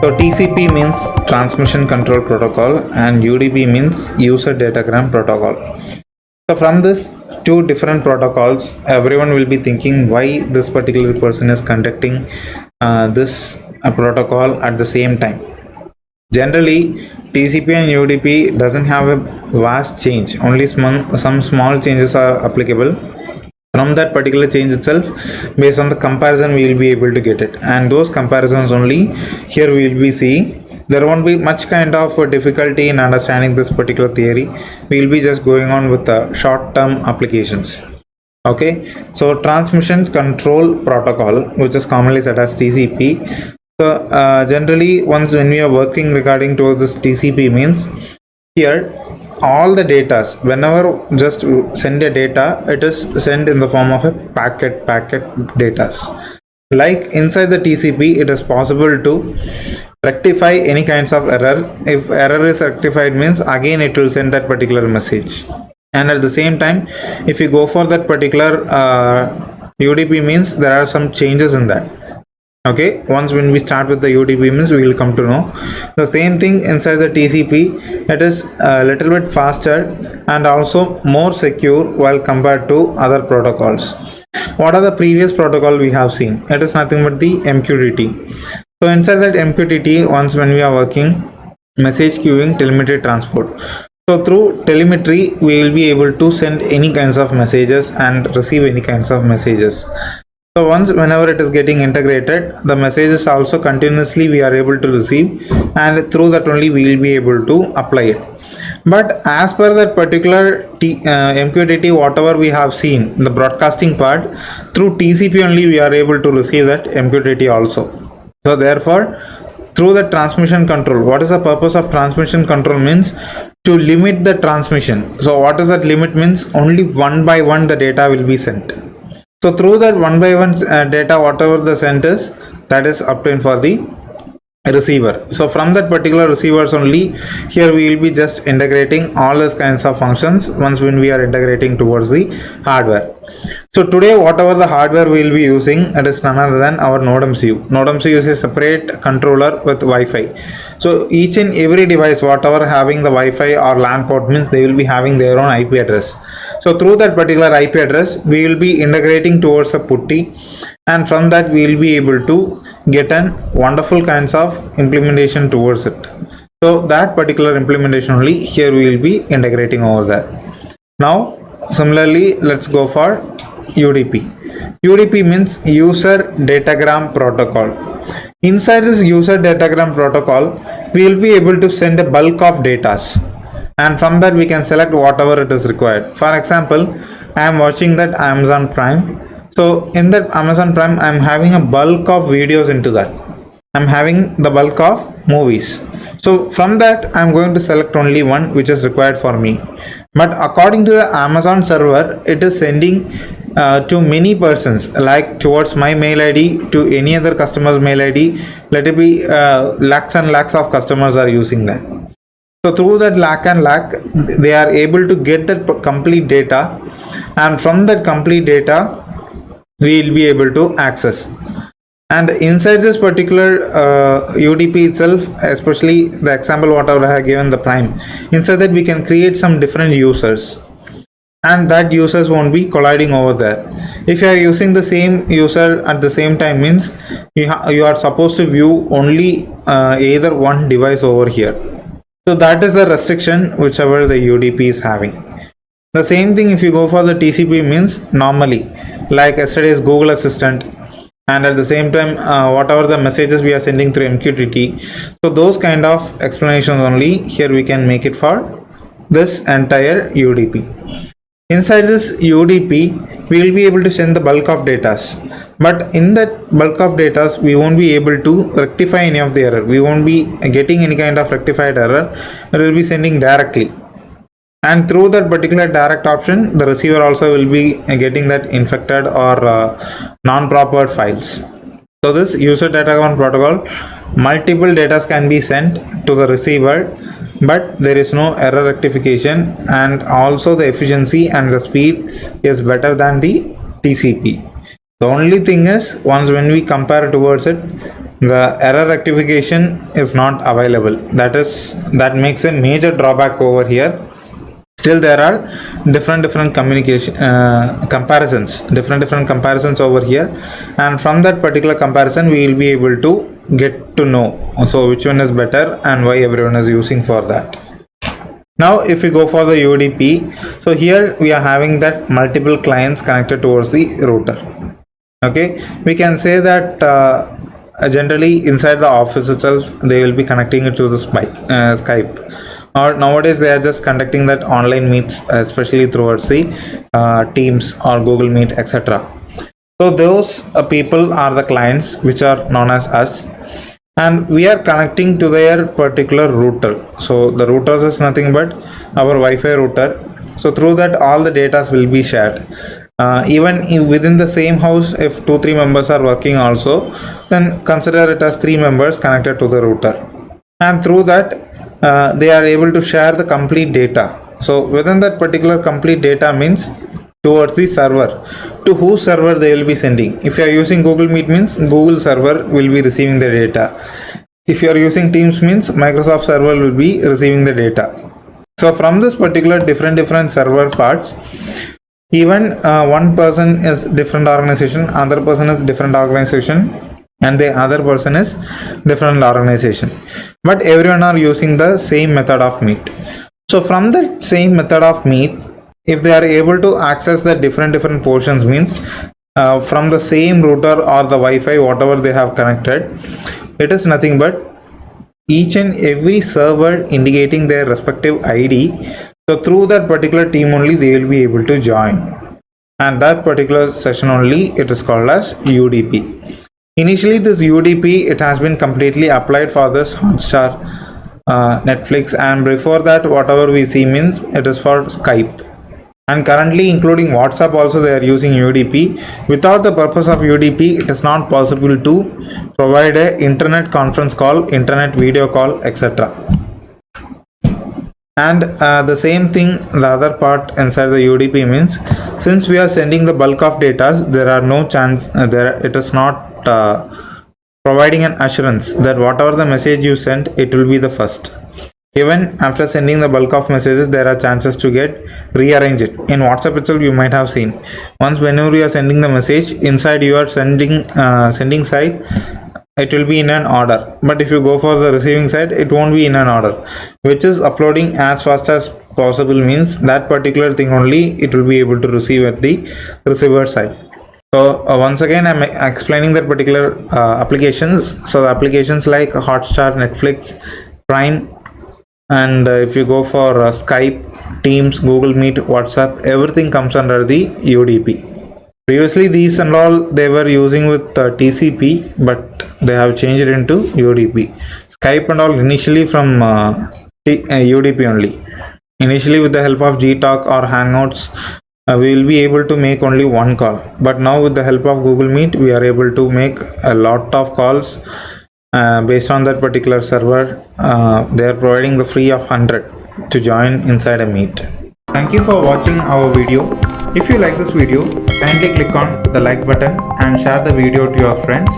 So TCP means transmission control protocol and UDP means user datagram protocol. So from this two different protocols, everyone will be thinking why this particular person is conducting this protocol at the same time. Generally, TCP and UDP doesn't have a vast change, only some small changes are applicable. From that particular change itself, based on the comparison, we will be able to get it, and those comparisons only here we will be seeing. There won't be much kind of difficulty in understanding this particular theory. We will be just going on with the short-term applications. Okay, so transmission control protocol, which is commonly said as TCP. So generally, once when we are working regarding to this TCP means here all the data, whenever just send a data, it is sent in the form of a packet data. Like inside the TCP, it is possible to rectify any kinds of error. If error is rectified means again it will send that particular message. And at the same time, if you go for that particular UDP means there are some changes in that. Okay, once when we start with the UDP means we will come to know the same thing inside the TCP. It is a little bit faster and also more secure while compared to other protocols. What are the previous protocol we have seen? It is nothing but the MQTT. So inside that MQTT, once when we are working message queuing, telemetry transport. So through telemetry we will be able to send any kinds of messages and receive any kinds of messages. So once whenever it is getting integrated, the messages also continuously we are able to receive, and through that only we will be able to apply it. But as per that particular MQTT, whatever we have seen, the broadcasting part, through TCP only we are able to receive that MQTT also. So therefore, through the transmission control, what is the purpose of transmission control means? To limit the transmission. So what is that limit means? Only one by one the data will be sent. So through that one by one data, whatever the sent is, that is obtained for the receiver. So from that particular receivers only, here we will be just integrating all these kinds of functions once when we are integrating towards the hardware. So today whatever the hardware we will be using, it is none other than our NodeMCU. NodeMCU is a separate controller with Wi-Fi. So each and every device whatever having the Wi-Fi or LAN port means they will be having their own IP address. So through that particular IP address we will be integrating towards a putty, and from that we will be able to get an wonderful kinds of implementation towards it. So that particular implementation only here we will be integrating over there. Now similarly, let's go for UDP. UDP means user datagram protocol. Inside this user datagram protocol, we will be able to send a bulk of data, and from that we can select whatever it is required. For example, I am watching that Amazon Prime. So in that Amazon Prime, I am having a bulk of videos into that. I am having the bulk of movies. So from that I am going to select only one which is required for me. But according to the Amazon server, it is sending to many persons, like towards my mail ID to any other customer's mail ID. Let it be lakhs and lakhs of customers are using that. So through that lakh and lakh, they are able to get that complete data, and from that complete data we will be able to access. And inside this particular UDP itself, especially the example whatever I have given the Prime, inside that we can create some different users, and that users won't be colliding over there. If you are using the same user at the same time means you are supposed to view only either one device over here. So that is the restriction whichever the UDP is having. The same thing if you go for the TCP means normally like yesterday's Google Assistant, and at the same time whatever the messages we are sending through MQTT. So those kind of explanations only here we can make it for this entire UDP. Inside this UDP we will be able to send the bulk of data, but in that bulk of data we won't be able to rectify any of the error. We won't be getting any kind of rectified error. It will be sending directly, and through that particular direct option the receiver also will be getting that infected or non-proper files. So this user datagram protocol, multiple data can be sent to the receiver, but there is no error rectification, and also the efficiency and the speed is better than the TCP. The only thing is, once when we compare towards it, the error rectification is not available. That makes a major drawback over here. Still there are different communication different comparisons over here, and from that particular comparison we will be able to get to know so which one is better and why everyone is using for that. Now if we go for the UDP, so here we are having that multiple clients connected towards the router. Okay, we can say that generally inside the office itself they will be connecting it to the Skype, or nowadays they are just conducting that online meets, especially towards the Teams or Google Meet, etc. So those people are the clients which are known as us, and we are connecting to their particular router. So the routers is nothing but our Wi-Fi router. So through that all the data will be shared. Even within the same house, if 2-3 members are working also, then consider it as 3 members connected to the router, and through that they are able to share the complete data. So within that particular complete data means towards the server, to whose server they will be sending. If you are using Google Meet means Google server will be receiving the data. If you are using Teams means Microsoft server will be receiving the data. So from this particular different server parts, even one person is different organization, other person is different organization, and the other person is different organization, but everyone are using the same method of meet. So from the same method of meet, if they are able to access the different portions means from the same router or the Wi-Fi whatever they have connected, it is nothing but each and every server indicating their respective ID. So through that particular team only they will be able to join, and that particular session only it is called as UDP. Initially this UDP, it has been completely applied for this Hotstar, Netflix, and before that whatever we see means it is for Skype, and currently including WhatsApp also they are using UDP. Without the purpose of UDP, it is not possible to provide a internet conference call, internet video call, etc. And the same thing, the other part inside the UDP means, since we are sending the bulk of data, there are no chance it is not providing an assurance that whatever the message you send, it will be the first. Even after sending the bulk of messages, there are chances to get rearrange it. In WhatsApp itself you might have seen, once whenever you are sending the message, inside your sending side it will be in an order, but if you go for the receiving side it won't be in an order, which is uploading as fast as possible means that particular thing only it will be able to receive at the receiver side. So once again I'm explaining that particular applications. So the applications like Hotstar, Netflix, Prime, and if you go for Skype, Teams, Google Meet, WhatsApp, everything comes under the UDP. Previously these and all they were using with TCP, but they have changed it into UDP. Skype and all initially from UDP only. Initially with the help of Gtalk or Hangouts, we will be able to make only one call, but now with the help of Google Meet we are able to make a lot of calls based on that particular server. They are providing the free of 100 to join inside a meet. Thank you for watching our video. If you like this video, kindly click on the like button and share the video to your friends.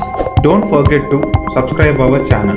Don't forget to subscribe our channel.